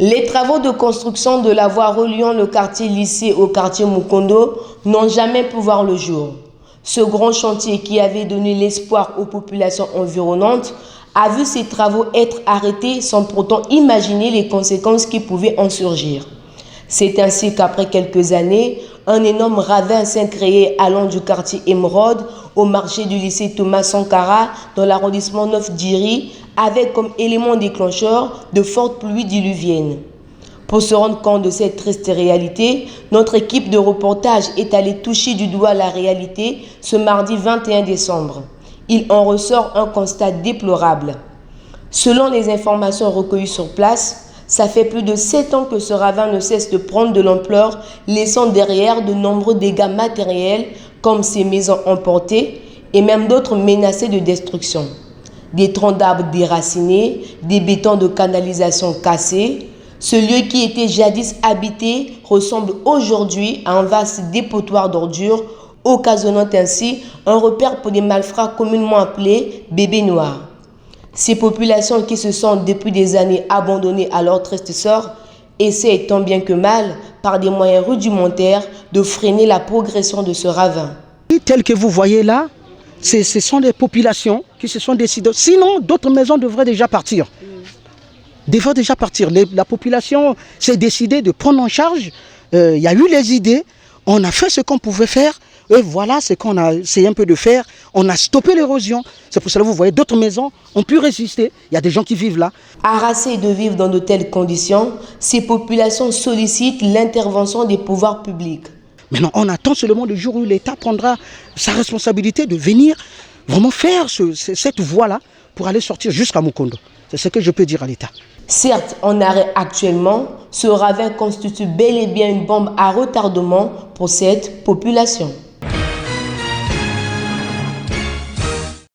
Les travaux de construction de la voie reliant le quartier lycée au quartier Mukondo n'ont jamais pu voir le jour. Ce grand chantier qui avait donné l'espoir aux populations environnantes a vu ses travaux être arrêtés sans pourtant imaginer les conséquences qui pouvaient en surgir. C'est ainsi qu'après quelques années, un énorme ravin s'est créé allant du quartier Émeraude au marché du lycée Thomas Sankara dans l'arrondissement 9 d'Iri avec comme élément déclencheur de fortes pluies diluviennes. Pour se rendre compte de cette triste réalité, notre équipe de reportage est allée toucher du doigt la réalité ce mardi 21 décembre. Il en ressort un constat déplorable. Selon les informations recueillies sur place, ça fait plus de 7 ans que ce ravin ne cesse de prendre de l'ampleur, laissant derrière de nombreux dégâts matériels comme ces maisons emportées et même d'autres menacées de destruction. Des troncs d'arbres déracinés, des bétons de canalisation cassés. Ce lieu qui était jadis habité ressemble aujourd'hui à un vaste dépotoir d'ordures, occasionnant ainsi un repère pour des malfrats communément appelés bébés noirs. Ces populations qui se sentent depuis des années abandonnées à leur triste sort essaient tant bien que mal, par des moyens rudimentaires, de freiner la progression de ce ravin. Tel que vous voyez là, ce sont des populations qui se sont décidées. Sinon, d'autres maisons devraient déjà partir. La population s'est décidée de prendre en charge. Il y a eu les idées. On a fait ce qu'on pouvait faire. Et voilà ce qu'on a essayé un peu de faire. On a stoppé l'érosion. C'est pour cela que vous voyez, d'autres maisons ont pu résister. Il y a des gens qui vivent là. Harassées de vivre dans de telles conditions, ces populations sollicitent l'intervention des pouvoirs publics. Maintenant, on attend seulement le jour où l'État prendra sa responsabilité de venir vraiment faire cette voie-là pour aller sortir jusqu'à Mukondo. C'est ce que je peux dire à l'État. Certes, en arrêt actuellement, ce ravin constitue bel et bien une bombe à retardement pour cette population.